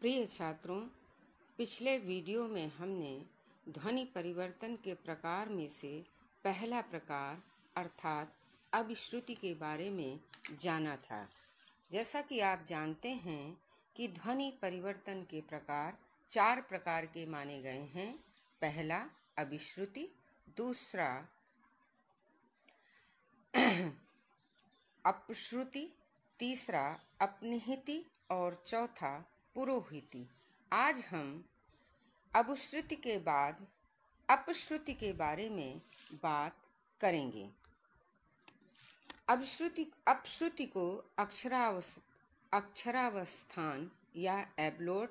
प्रिय छात्रों, पिछले वीडियो में हमने ध्वनि परिवर्तन के प्रकार में से पहला प्रकार अर्थात अभिश्रुति के बारे में जाना था। जैसा कि आप जानते हैं कि ध्वनि परिवर्तन के प्रकार 4 प्रकार के माने गए हैं। पहला अभिश्रुति, दूसरा अपश्रुति, तीसरा अपनिहिति और चौथा पुरोहिति। आज हम अभिश्रुति के बाद अपश्रुति के बारे में बात करेंगे। अपश्रुति को अक्षरावस्थान या एब्लोट,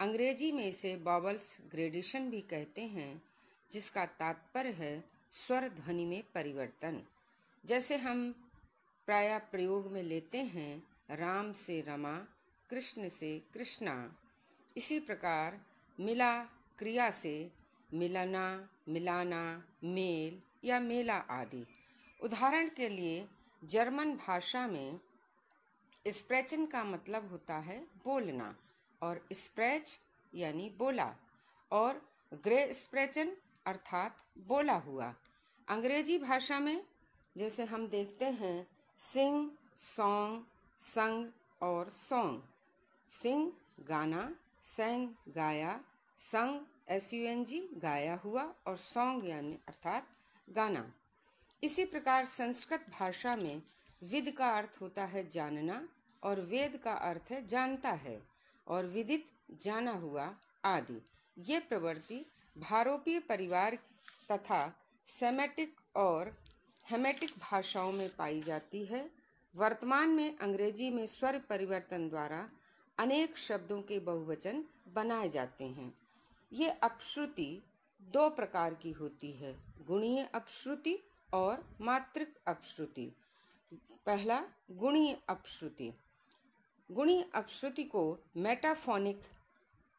अंग्रेजी में इसे वॉवल्स ग्रेडेशन भी कहते हैं, जिसका तात्पर्य है स्वर ध्वनि में परिवर्तन। जैसे हम प्रायः प्रयोग में लेते हैं राम से रमा, कृष्ण से कृष्णा। इसी प्रकार मिला क्रिया से मिलना, मिलाना, मेल या मेला आदि। उदाहरण के लिए जर्मन भाषा में स्प्रेचन का मतलब होता है बोलना और स्प्रेच यानी बोला और ग्रे स्प्रेचन अर्थात बोला हुआ। अंग्रेजी भाषा में जैसे हम देखते हैं सिंग, सॉन्ग, संग और सॉन्ग। सिंग गाना, सेंग गाया, संग SUNG गाया हुआ और सॉन्ग यानी अर्थात गाना। इसी प्रकार संस्कृत भाषा में विद का अर्थ होता है जानना और वेद का अर्थ है जानता है और विदित जाना हुआ आदि। ये प्रवृत्ति भारोपीय परिवार तथा सेमेटिक और हेमेटिक भाषाओं में पाई जाती है। वर्तमान में अंग्रेजी में स्वर परिवर्तन द्वारा अनेक शब्दों के बहुवचन बनाए जाते हैं। ये अपश्रुति 2 प्रकार की होती है, गुणीय अपश्रुति और मात्रिक अपश्रुति। पहला गुणीय अपश्रुति। गुणीय अपश्रुति को मेटाफोनिक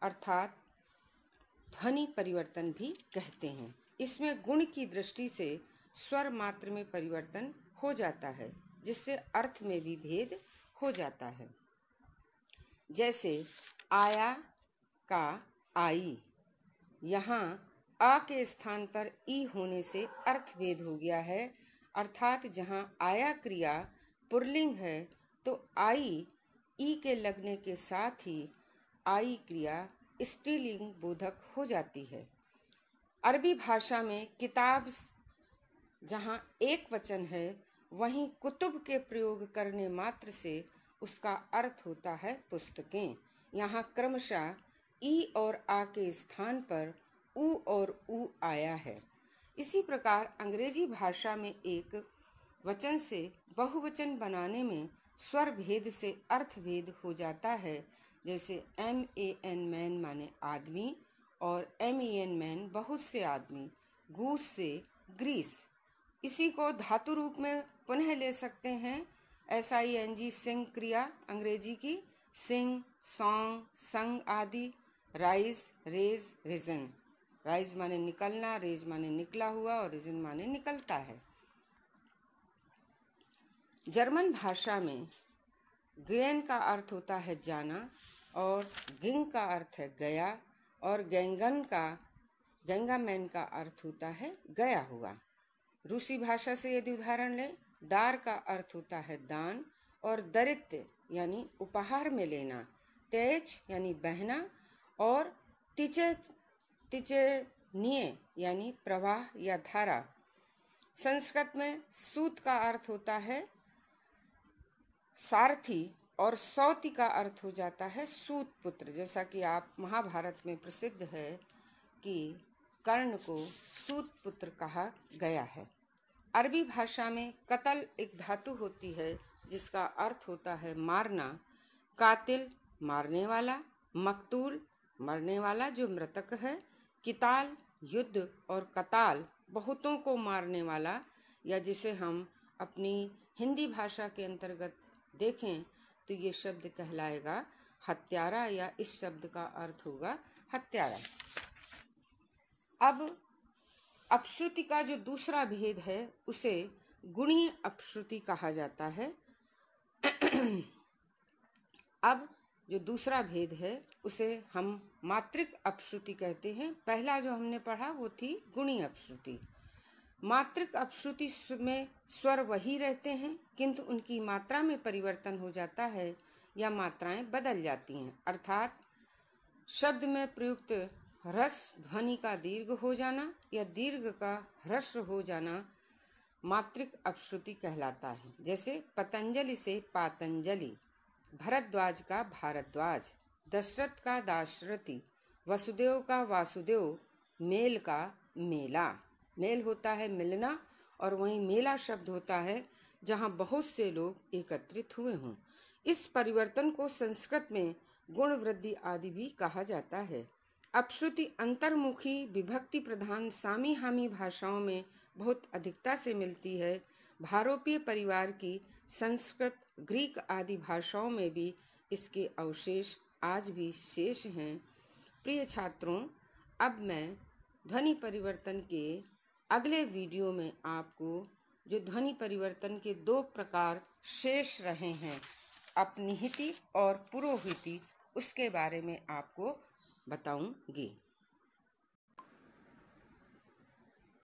अर्थात ध्वनि परिवर्तन भी कहते हैं। इसमें गुण की दृष्टि से स्वर मात्र में परिवर्तन हो जाता है, जिससे अर्थ में भी भेद हो जाता है। जैसे आया का आई, यहाँ आ के स्थान पर ई होने से अर्थ भेद हो गया है। अर्थात जहाँ आया क्रिया पुल्लिंग है तो आई ई के लगने के साथ ही आई क्रिया स्त्रीलिंग बोधक हो जाती है। अरबी भाषा में किताब जहाँ एक वचन है, वहीं कुतुब के प्रयोग करने मात्र से उसका अर्थ होता है पुस्तकें। यहाँ क्रमशः ई और आ के स्थान पर उ और उ आया है। इसी प्रकार अंग्रेजी भाषा में एक वचन से बहुवचन बनाने में स्वर भेद से अर्थ भेद हो जाता है। जैसे MAN मैन माने आदमी और MEN मैन बहुत से आदमी, गूस से ग्रीस। इसी को धातु रूप में पुनः ले सकते हैं SING सिंग क्रिया अंग्रेजी की सिंग, सॉन्ग, संग आदि। Rise, raise, region. राइज माने निकलना, रेज माने निकला हुआ और रिजन माने निकलता है। जर्मन भाषा में गेन का अर्थ होता है जाना और गिंग का अर्थ है गया और गैंगामैन का अर्थ होता है गया हुआ। रूसी भाषा से यदि उदाहरण लें, दार का अर्थ होता है दान और दरिद्र यानी उपहार में लेना, तेज यानी बहना और तिचेनिये यानी प्रवाह या धारा। संस्कृत में सूत का अर्थ होता है सारथी और सौती का अर्थ हो जाता है सूत पुत्र। जैसा कि आप महाभारत में प्रसिद्ध है कि कर्ण को सूत पुत्र कहा गया है। अरबी भाषा में कतल एक धातु होती है जिसका अर्थ होता है मारना। कातिल मारने वाला, मकतूल मरने वाला जो मृतक है, किताल युद्ध और कताल बहुतों को मारने वाला, या जिसे हम अपनी हिंदी भाषा के अंतर्गत देखें तो ये शब्द कहलाएगा हत्यारा या इस शब्द का अर्थ होगा हत्यारा। अब अपश्रुति का जो दूसरा भेद है उसे गुणीय अपश्रुति कहा जाता है। अब जो दूसरा भेद है उसे हम मात्रिक अपश्रुति कहते हैं। पहला जो हमने पढ़ा वो थी गुणी अपश्रुति। मात्रिक अपश्रुति में स्वर वही रहते हैं किंतु उनकी मात्रा में परिवर्तन हो जाता है या मात्राएं बदल जाती हैं, अर्थात शब्द में प्रयुक्त ह्रस्व ध्वनि का दीर्घ हो जाना या दीर्घ का ह्रस्व हो जाना मात्रिक अपश्रुति कहलाता है। जैसे पतंजलि से पातंजलि, भरद्वाज का भारद्वाज, दशरथ का दाशरथी, वसुदेव का वासुदेव, मेल का मेला। मेल होता है मिलना और वहीं मेला शब्द होता है जहाँ बहुत से लोग एकत्रित हुए हों। इस परिवर्तन को संस्कृत में गुण वृद्धि आदि भी कहा जाता है। अपश्रुति अंतर्मुखी विभक्ति प्रधान सामी हामी भाषाओं में बहुत अधिकता से मिलती है। भारोपीय परिवार की संस्कृत, ग्रीक आदि भाषाओं में भी इसके अवशेष आज भी शेष हैं। प्रिय छात्रों, अब मैं ध्वनि परिवर्तन के अगले वीडियो में आपको जो ध्वनि परिवर्तन के 2 प्रकार शेष रहे हैं, अपनिहिति और पुरोहिति, उसके बारे में आपको बताऊंगी।